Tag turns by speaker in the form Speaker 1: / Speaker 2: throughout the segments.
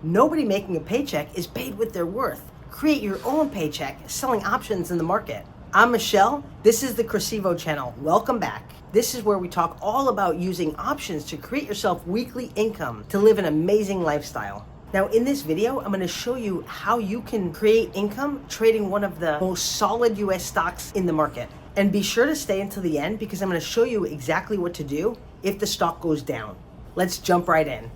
Speaker 1: Nobody making a paycheck is paid with their worth. Create your own paycheck selling options in the market. I'm Michelle. This is the Cresivo channel. Welcome back. This is where we talk all about using options to create yourself weekly income to live an amazing lifestyle. Now in this video, I'm going to show you how you can create income trading one of the most solid US stocks in the market. And be sure to stay until the end because I'm going to show you exactly what to do if the stock goes down. Let's jump right in.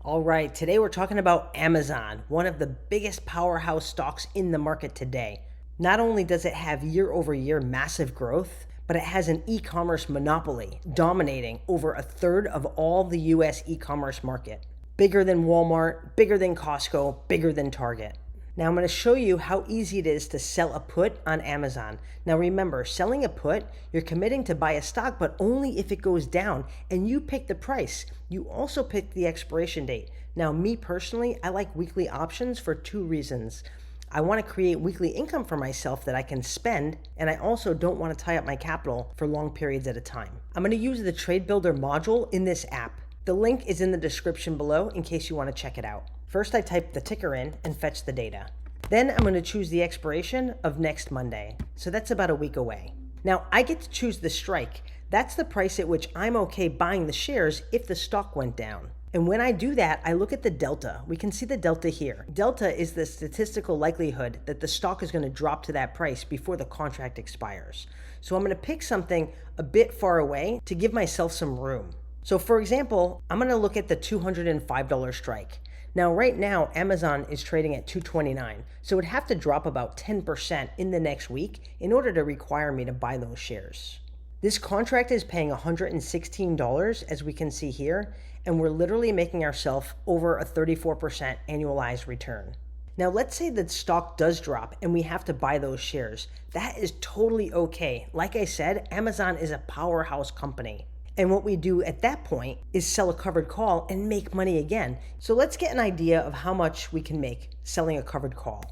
Speaker 1: All right, today we're talking about Amazon, one of the biggest powerhouse stocks in the market today. Not only does it have year-over-year massive growth, but it has an e-commerce monopoly dominating over a third of all the US e-commerce market. Bigger than Walmart, bigger than Costco, bigger than Target. Now I'm going to show you how easy it is to sell a put on Amazon. Now remember, selling a put, you're committing to buy a stock, but only if it goes down, and you pick the price. You also pick the expiration date. Now me personally, I like weekly options for two reasons. I want to create weekly income for myself that I can spend, and I also don't want to tie up my capital for long periods at a time. I'm going to use the Trade Builder module in this app. The link is in the description below in case you want to check it out. First, I type the ticker in and fetch the data. Then I'm going to choose the expiration of next Monday. So that's about a week away. Now I get to choose the strike. That's the price at which I'm okay buying the shares if the stock went down. And when I do that, I look at the delta. We can see the delta here. Delta is the statistical likelihood that the stock is going to drop to that price before the contract expires. So I'm going to pick something a bit far away to give myself some room. So for example, I'm going to look at the $205 strike. Now, right now, Amazon is trading at $229, so it would have to drop about 10% in the next week in order to require me to buy those shares. This contract is paying $116, as we can see here, and we're literally making ourselves over a 34% annualized return. Now, let's say that stock does drop and we have to buy those shares. That is totally okay. Like I said, Amazon is a powerhouse company. And what we do at that point is sell a covered call and make money again. So let's get an idea of how much we can make selling a covered call.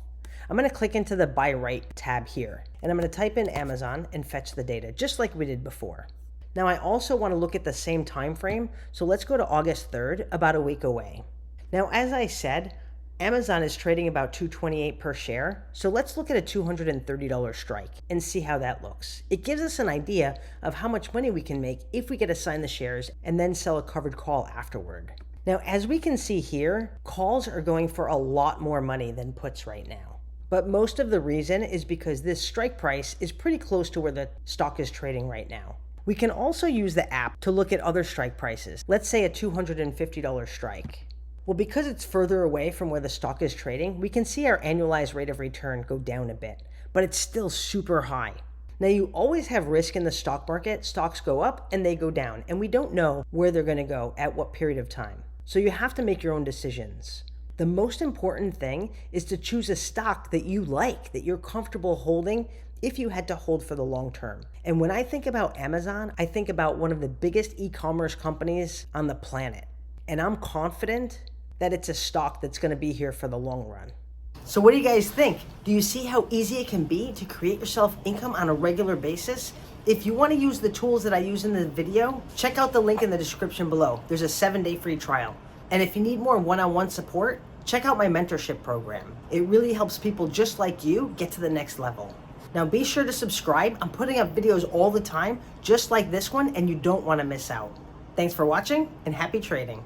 Speaker 1: I'm going to click into the Buy Right tab here, and I'm going to type in Amazon and fetch the data, just like we did before. Now I also want to look at the same time frame, so let's go to August 3rd, about a week away. Now, as I said, Amazon is trading about $228 per share, so let's look at a $230 strike and see how that looks. It gives us an idea of how much money we can make if we get assigned the shares and then sell a covered call afterward. Now, as we can see here, calls are going for a lot more money than puts right now. But most of the reason is because this strike price is pretty close to where the stock is trading right now. We can also use the app to look at other strike prices. Let's say a $250 strike. Well, because it's further away from where the stock is trading, we can see our annualized rate of return go down a bit, but it's still super high. Now, you always have risk in the stock market. Stocks go up and they go down, and we don't know where they're going to go at what period of time. So you have to make your own decisions. The most important thing is to choose a stock that you like, that you're comfortable holding if you had to hold for the long term. And when I think about Amazon, I think about one of the biggest e-commerce companies on the planet. And I'm confident that it's a stock that's going to be here for the long run. So what do you guys think? Do you see how easy it can be to create yourself income on a regular basis? If you want to use the tools that I use in the video, check out the link in the description below. There's a 7-day free trial. And if you need more one-on-one support, check out my mentorship program. It really helps people just like you get to the next level. Now be sure to subscribe. I'm putting up videos all the time, just like this one, and you don't want to miss out. Thanks for watching and happy trading.